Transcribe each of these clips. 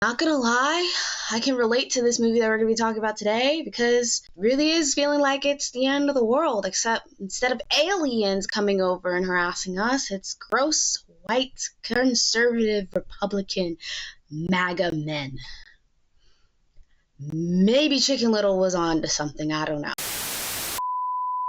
Not gonna lie, I can relate to this movie that we're gonna be talking about today because it really is feeling like it's the end of the world, except instead of aliens coming over and harassing us, it's gross, white, conservative, Republican, MAGA men. Maybe Chicken Little was on to something, I don't know.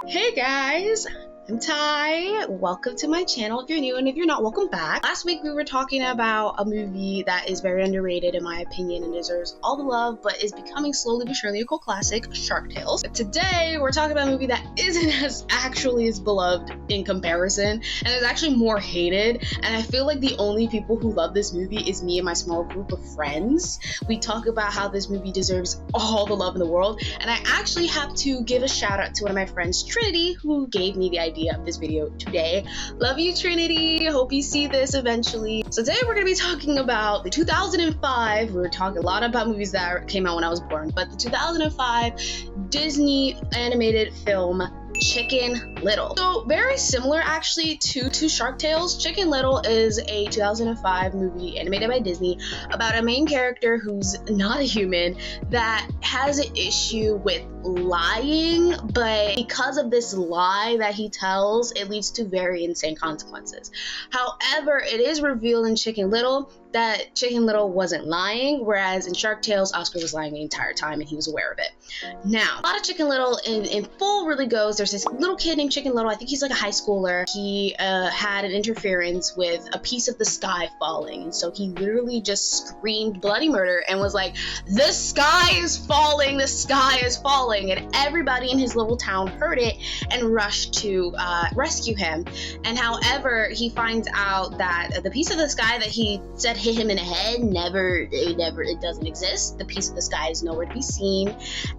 Hey guys! I'm Ty. Welcome to my channel if you're new, and if you're not, welcome back. Last week we were talking about a movie that is very underrated in my opinion and deserves all the love, but is becoming slowly but surely a cult classic, Shark Tales. But today we're talking about a movie that isn't as beloved in comparison, and is actually more hated, and I feel like the only people who love this movie is me and my small group of friends. We talk about how this movie deserves all the love in the world, and I actually have to give a shout out to one of my friends, Trinity, who gave me the idea of this video today. Love you, Trinity. Hope you see this eventually. So today we're going to be talking about the 2005, we were talking a lot about movies that came out when I was born, but the 2005 Disney animated film Chicken Little. So very similar actually to Shark Tales. Chicken Little is a 2005 movie animated by Disney about a main character who's not a human that has an issue with lying, but because of this lie that he tells, it leads to very insane consequences. However, it is revealed in Chicken Little that Chicken Little wasn't lying, whereas in Shark Tales, Oscar was lying the entire time and he was aware of it. Now, a lot of Chicken Little in full really goes, there's this little kid named Chicken Little, I think he's like a high schooler. He had an interference with a piece of the sky falling, and so he literally just screamed bloody murder and was like, the sky is falling, the sky is falling, and everybody in his little town heard it and rushed to rescue him. And however, he finds out that the piece of the sky that he said hit him in the head it doesn't exist. The piece of the sky is nowhere to be seen,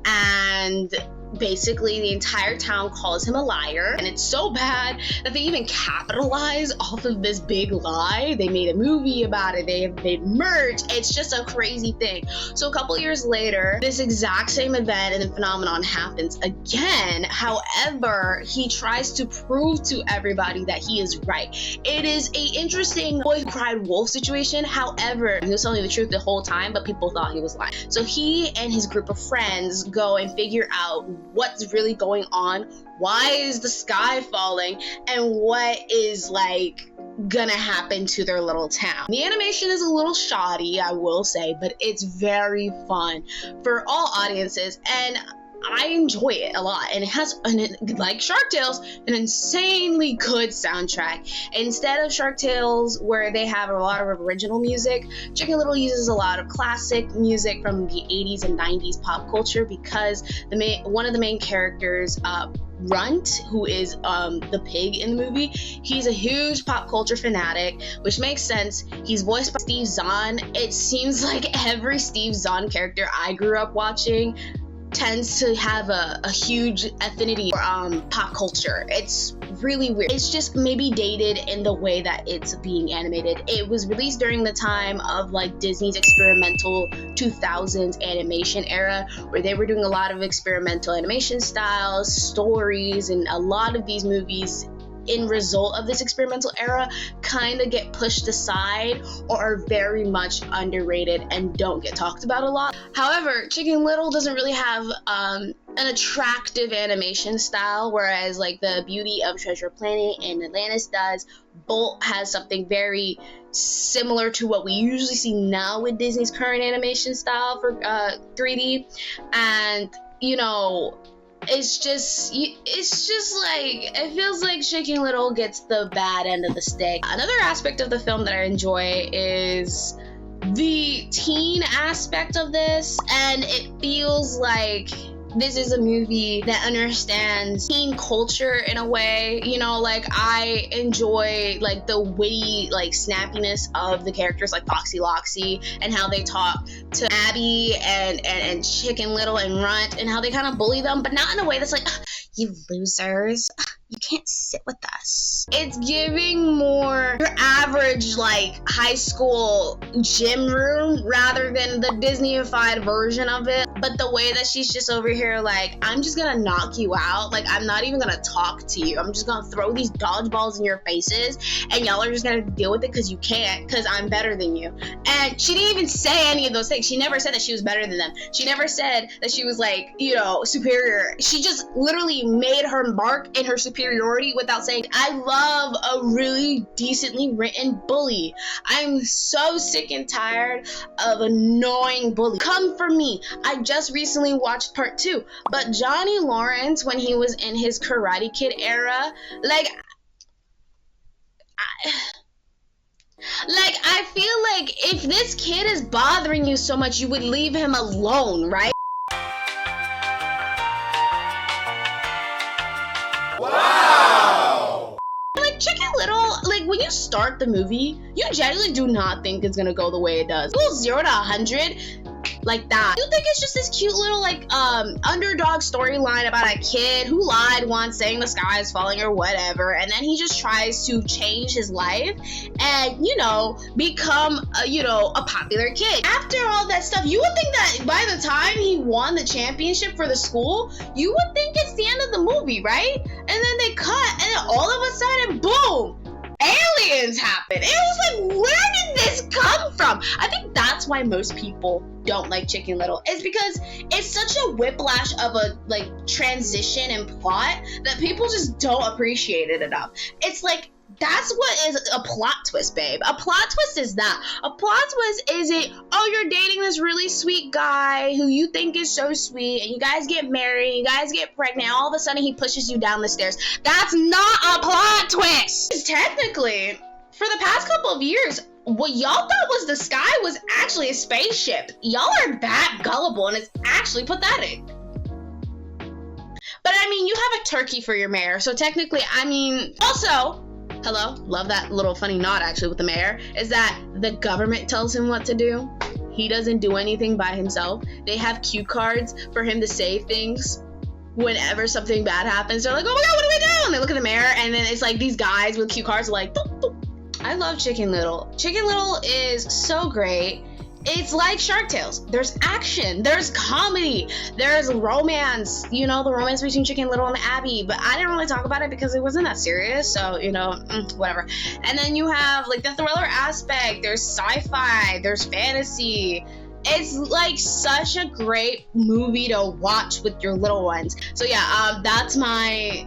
and basically the entire town calls him a liar, and it's so bad that they even capitalize off of this big lie. They made a movie about it, they made merch. It's just a crazy thing. So a couple years later, this exact same event and phenomenon happens again. However, he tries to prove to everybody that he is right. It is a interesting boy who cried wolf situation. However, he was telling the truth the whole time, but people thought he was lying. So he and his group of friends go and figure out what's really going on, why is the sky falling, and what is like gonna happen to their little town. The animation is a little shoddy, I will say, but it's very fun for all audiences, and I enjoy it a lot, and it has, like Shark Tales, an insanely good soundtrack. Instead of Shark Tales, where they have a lot of original music, Chicken Little uses a lot of classic music from the 80s and 90s pop culture, because one of the main characters, Runt, who is the pig in the movie, he's a huge pop culture fanatic, which makes sense. He's voiced by Steve Zahn. It seems like every Steve Zahn character I grew up watching tends to have a huge affinity for pop culture. It's really weird. It's just maybe dated in the way that it's being animated. It was released during the time of like Disney's experimental 2000s animation era, where they were doing a lot of experimental animation styles, stories, and a lot of these movies in result of this experimental era kind of get pushed aside or are very much underrated and don't get talked about a lot. However, Chicken Little doesn't really have an attractive animation style, whereas like the Beauty of Treasure Planet and Atlantis does. Bolt has something very similar to what we usually see now with Disney's current animation style for 3D, and you know, it's just like, it feels like Chicken Little gets the bad end of the stick. Another aspect of the film that I enjoy is the teen aspect of this, and it feels like this is a movie that understands teen culture in a way, you know, like I enjoy like the witty like snappiness of the characters like Foxy Loxy, and how they talk to Abby and Chicken Little and Runt, and how they kind of bully them, but not in a way that's like, you losers, You can't sit with us. It's giving more your average like high school gym room rather than the Disney-ified version of it. But the way that she's just over here like, I'm just gonna knock you out. Like, I'm not even gonna talk to you. I'm just gonna throw these dodgeballs in your faces and y'all are just gonna deal with it because you can't, because I'm better than you. And she didn't even say any of those things. She never said that she was better than them. She never said that she was like, you know, superior. She just literally made her mark in her superiority without saying, I love a really decently written bully. I'm so sick and tired of annoying bullies. Come for me. I just recently watched part 2, but Johnny Lawrence, when he was in his Karate Kid era, like I feel like if this kid is bothering you so much, you would leave him alone, right? Wow! Like, Chicken Little, like, when you start the movie, you genuinely do not think it's gonna go the way it does. It goes 0 to 100 like that. You think it's just this cute little, like, underdog storyline about a kid who lied once saying the sky is falling or whatever, and then he just tries to change his life and, you know, become, a popular kid. After all that stuff, you would think that by the time he won the championship for the school, you would think it's the end of the movie, right? And then they cut, and then all of a sudden, boom! Aliens happen. It was like, where did this come from? I think that's why most people don't like Chicken Little. It's because it's such a whiplash of a like transition and plot that people just don't appreciate it enough. It's like, that's what is a plot twist, babe. A plot twist is that. A plot twist isn't, oh, you're dating this really sweet guy who you think is so sweet, and you guys get married, you guys get pregnant, all of a sudden he pushes you down the stairs. That's not a plot twist! Technically, for the past couple of years, what y'all thought was the sky was actually a spaceship. Y'all are that gullible, and it's actually pathetic. But I mean, you have a turkey for your mayor, so technically, I mean, also, hello, love that little funny nod actually with the mayor, is that the government tells him what to do. He doesn't do anything by himself. They have cue cards for him to say things whenever something bad happens. They're like, oh my god, what do we do? And they look at the mayor, and then it's like these guys with cue cards are like, boop, boop. I love Chicken Little. Chicken Little is so great. It's like Shark Tales. There's action, there's comedy, there's romance, you know, the romance between Chicken Little and Abby, but I didn't really talk about it because it wasn't that serious, so, you know, whatever. And then you have, like, the thriller aspect, there's sci-fi, there's fantasy. It's, like, such a great movie to watch with your little ones. So, yeah, that's my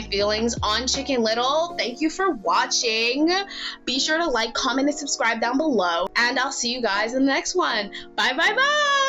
feelings on Chicken Little. Thank you for watching. Be sure to like, comment, and subscribe down below. And I'll see you guys in the next one. Bye, bye, bye!